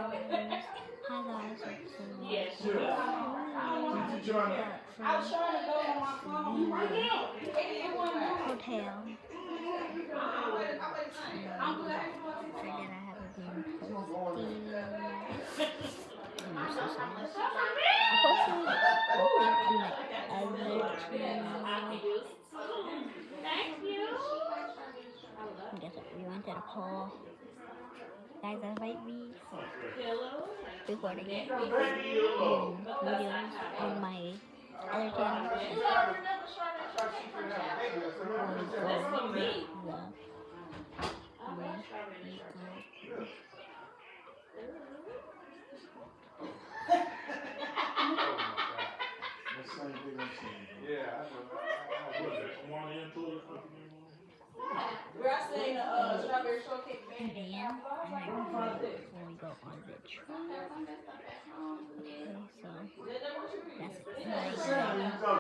Hi guys, it's Yeah, sure. back I was trying to go on my phone right now. hotel. Figured I haven't been posting. I'm so sorry. I posted I think on the other two. Thank you. Guess what? We went to the pool. Guys, that might be recording videos on my other channel. That's for me. Where I say the strawberry shortcake And then, before we go on the trip,